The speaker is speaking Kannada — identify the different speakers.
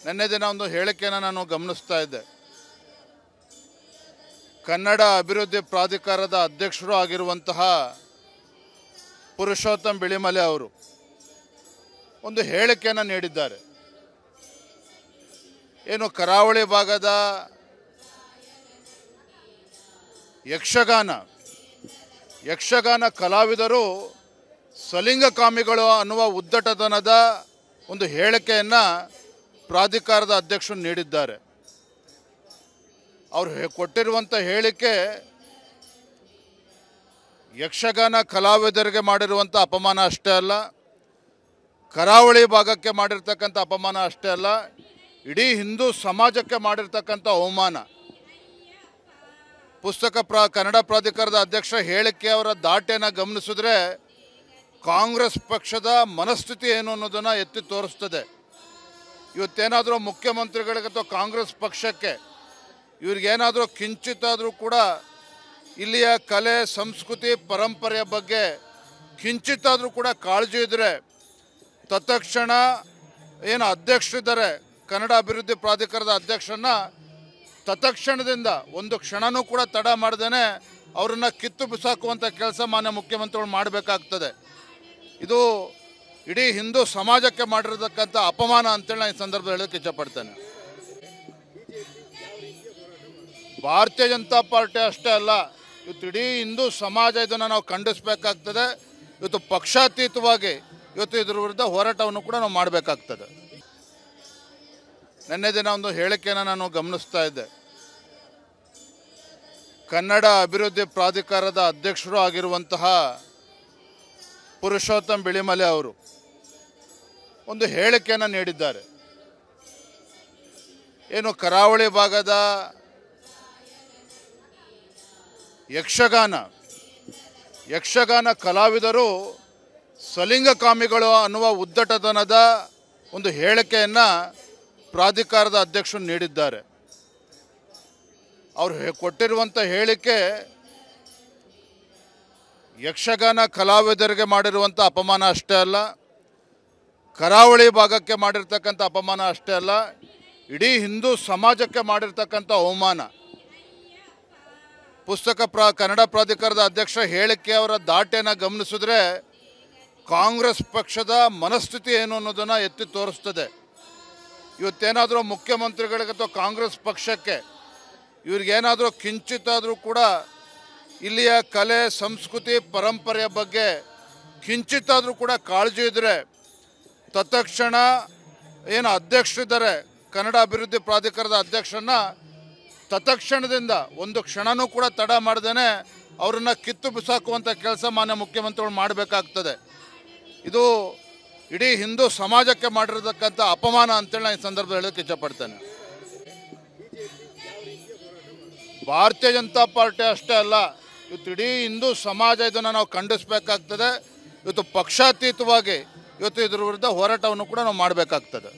Speaker 1: ನಿನ್ನೆ ದಿನ ಒಂದು ಹೇಳಿಕೆಯನ್ನು ನಾನು ಗಮನಿಸ್ತಾ ಇದ್ದೆ. ಕನ್ನಡ ಅಭಿವೃದ್ಧಿ ಪ್ರಾಧಿಕಾರದ ಅಧ್ಯಕ್ಷರು ಆಗಿರುವಂತಹ ಪುರುಷೋತ್ತಮ್ ಬಿಳಿಮಲೆ ಅವರು ಒಂದು ಹೇಳಿಕೆಯನ್ನು ನೀಡಿದ್ದಾರೆ. ಏನು ಕರಾವಳಿ ಭಾಗದ ಯಕ್ಷಗಾನ ಕಲಾವಿದರು ಸಲಿಂಗಕಾಮಿಗಳು ಅನ್ನುವ ಉದ್ದಟತನದ ಒಂದು ಹೇಳಿಕೆಯನ್ನು ಪ್ರಾಧಿಕಾರದ ಅಧ್ಯಕ್ಷರು ನೀಡಿದ್ದಾರೆ. ಅವರು ಕೊಟ್ಟಿರುವಂಥ ಹೇಳಿಕೆ ಯಕ್ಷಗಾನ ಕಲಾವಿದರಿಗೆ ಮಾಡಿರುವಂಥ ಅಪಮಾನ ಅಷ್ಟೇ ಅಲ್ಲ, ಕರಾವಳಿ ಭಾಗಕ್ಕೆ ಮಾಡಿರ್ತಕ್ಕಂಥ ಅಪಮಾನ ಅಷ್ಟೇ ಅಲ್ಲ, ಇಡೀ ಹಿಂದೂ ಸಮಾಜಕ್ಕೆ ಮಾಡಿರ್ತಕ್ಕಂಥ ಅವಮಾನ. ಕನ್ನಡ ಪ್ರಾಧಿಕಾರದ ಅಧ್ಯಕ್ಷ ಹೇಳಿಕೆಯವರ ದಾಟೆಯನ್ನು ಗಮನಿಸಿದ್ರೆ ಕಾಂಗ್ರೆಸ್ ಪಕ್ಷದ ಮನಸ್ಥಿತಿ ಏನು ಅನ್ನೋದನ್ನು ಎತ್ತಿ ತೋರಿಸ್ತದೆ. ಇವತ್ತೇನಾದರೂ ಮುಖ್ಯಮಂತ್ರಿಗಳಿಗೆ ಅಥವಾ ಕಾಂಗ್ರೆಸ್ ಪಕ್ಷಕ್ಕೆ ಇವ್ರಿಗೇನಾದರೂ ಕಿಂಚಿತ್ತಾದರೂ ಕೂಡ ಇಲ್ಲಿಯ ಕಲೆ ಸಂಸ್ಕೃತಿ ಪರಂಪರೆಯ ಬಗ್ಗೆ ಕಿಂಚಿತ್ತಾದರೂ ಕೂಡ ಕಾಳಜಿ ಇದ್ದರೆ ತತ್ಕ್ಷಣ ಏನು ಅಧ್ಯಕ್ಷರಿದ್ದಾರೆ ಕನ್ನಡ ಅಭಿವೃದ್ಧಿ ಪ್ರಾಧಿಕಾರದ ಅಧ್ಯಕ್ಷರನ್ನ ತತ್ಕ್ಷಣದಿಂದ ಒಂದು ಕ್ಷಣನೂ ಕೂಡ ತಡ ಮಾಡ್ದೇನೆ ಅವರನ್ನು ಕಿತ್ತು ಬಿಸಾಕುವಂಥ ಕೆಲಸ ಮಾನ್ಯ ಮುಖ್ಯಮಂತ್ರಿಗಳು ಮಾಡಬೇಕಾಗ್ತದೆ. ಇದು ಇಡೀ ಹಿಂದೂ ಸಮಾಜಕ್ಕೆ ಮಾಡಿರತಕ್ಕಂಥ ಅಪಮಾನ ಅಂತೇಳಿ ನಾನು ಈ ಸಂದರ್ಭದಲ್ಲಿ ಹೇಳೋಕ್ಕೆ ಇಷ್ಟಪಡ್ತೇನೆ. ಭಾರತೀಯ ಜನತಾ ಪಾರ್ಟಿ ಅಷ್ಟೇ ಅಲ್ಲ, ಇವತ್ತು ಇಡೀ ಹಿಂದೂ ಸಮಾಜ ಇದನ್ನು ನಾವು ಖಂಡಿಸಬೇಕಾಗ್ತದೆ. ಇವತ್ತು ಪಕ್ಷಾತೀತವಾಗಿ ಇವತ್ತು ಇದ್ರ ವಿರುದ್ಧ ಹೋರಾಟವನ್ನು ಕೂಡ ನಾವು ಮಾಡಬೇಕಾಗ್ತದೆ. ನಿನ್ನೆ ದಿನ ಒಂದು ಹೇಳಿಕೆಯನ್ನು ನಾನು ಗಮನಿಸ್ತಾ ಇದ್ದೆ. ಕನ್ನಡ ಅಭಿವೃದ್ಧಿ ಪ್ರಾಧಿಕಾರದ ಅಧ್ಯಕ್ಷರು ಆಗಿರುವಂತಹ ಪುರುಷೋತ್ತಮ್ ಬಿಳಿಮಲೆ ಅವರು ಒಂದು ಹೇಳಿಕೆಯನ್ನು ನೀಡಿದ್ದಾರೆ. ಏನು ಕರಾವಳಿ ಭಾಗದ ಯಕ್ಷಗಾನ ಕಲಾವಿದರು ಸಲಿಂಗಕಾಮಿಗಳು ಅನ್ನುವ ಉದ್ದಟತನದ ಒಂದು ಹೇಳಿಕೆಯನ್ನು ಪ್ರಾಧಿಕಾರದ ಅಧ್ಯಕ್ಷರು ನೀಡಿದ್ದಾರೆ. ಅವರು ಕೊಟ್ಟಿರುವಂಥ ಹೇಳಿಕೆ ಯಕ್ಷಗಾನ ಕಲಾವಿದರಿಗೆ ಮಾಡಿರುವಂಥ ಅಪಮಾನ ಅಷ್ಟೇ ಅಲ್ಲ, ಕರಾವಳಿ ಭಾಗಕ್ಕೆ ಮಾಡಿರ್ತಕ್ಕಂಥ ಅಪಮಾನ ಅಷ್ಟೇ ಅಲ್ಲ, ಇಡೀ ಹಿಂದೂ ಸಮಾಜಕ್ಕೆ ಮಾಡಿರ್ತಕ್ಕಂಥ ಅವಮಾನ. ಕನ್ನಡ ಪ್ರಾಧಿಕಾರದ ಅಧ್ಯಕ್ಷ ಹೇಳಿಕೆಯವರ ದಾಟೆಯನ್ನು ಗಮನಿಸಿದ್ರೆ ಕಾಂಗ್ರೆಸ್ ಪಕ್ಷದ ಮನಸ್ಥಿತಿ ಏನು ಅನ್ನೋದನ್ನು ಎತ್ತಿ ತೋರಿಸ್ತದೆ. ಇವತ್ತೇನಾದರೂ ಮುಖ್ಯಮಂತ್ರಿಗಳಿಗೆ ಅಥವಾ ಕಾಂಗ್ರೆಸ್ ಪಕ್ಷಕ್ಕೆ ಇವ್ರಿಗೇನಾದರೂ ಕಿಂಚಿತ್ತಾದರೂ ಕೂಡ ಇಲ್ಲಿಯ ಕಲೆ ಸಂಸ್ಕೃತಿ ಪರಂಪರೆಯ ಬಗ್ಗೆ ಕಿಂಚಿತ್ತಾದರೂ ಕೂಡ ಕಾಳಜಿ ಇದ್ದರೆ ತತ್ಕ್ಷಣ ಏನು ಅಧ್ಯಕ್ಷರಿದ್ದಾರೆ ಕನ್ನಡ ಅಭಿವೃದ್ಧಿ ಪ್ರಾಧಿಕಾರದ ಅಧ್ಯಕ್ಷರನ್ನ ತತ್ಕ್ಷಣದಿಂದ ಒಂದು ಕ್ಷಣನೂ ಕೂಡ ತಡ ಮಾಡ್ದೇನೆ ಅವರನ್ನು ಕಿತ್ತು ಬಿಸಾಕುವಂಥ ಕೆಲಸ ಮಾನ್ಯ ಮುಖ್ಯಮಂತ್ರಿಗಳು ಮಾಡಬೇಕಾಗ್ತದೆ. ಇದು ಇಡೀ ಹಿಂದೂ ಸಮಾಜಕ್ಕೆ ಮಾಡಿರತಕ್ಕಂಥ ಅಪಮಾನ ಅಂತೇಳಿ ನಾನು ಈ ಸಂದರ್ಭದಲ್ಲಿ ಹೇಳೋಕ್ಕೆ ಇಷ್ಟಪಡ್ತೇನೆ. ಭಾರತೀಯ ಜನತಾ ಪಾರ್ಟಿ ಅಷ್ಟೇ ಅಲ್ಲ, ಇವತ್ತು ಇಡೀ ಹಿಂದೂ ಸಮಾಜ ಇದನ್ನು ನಾವು ಖಂಡಿಸಬೇಕಾಗ್ತದೆ. ಇವತ್ತು ಪಕ್ಷಾತೀತವಾಗಿ ಇವತ್ತು ಇದ್ರ ವಿರುದ್ಧ ಹೋರಾಟವನ್ನು ಕೂಡ ನಾವು ಮಾಡಬೇಕಾಗ್ತದೆ.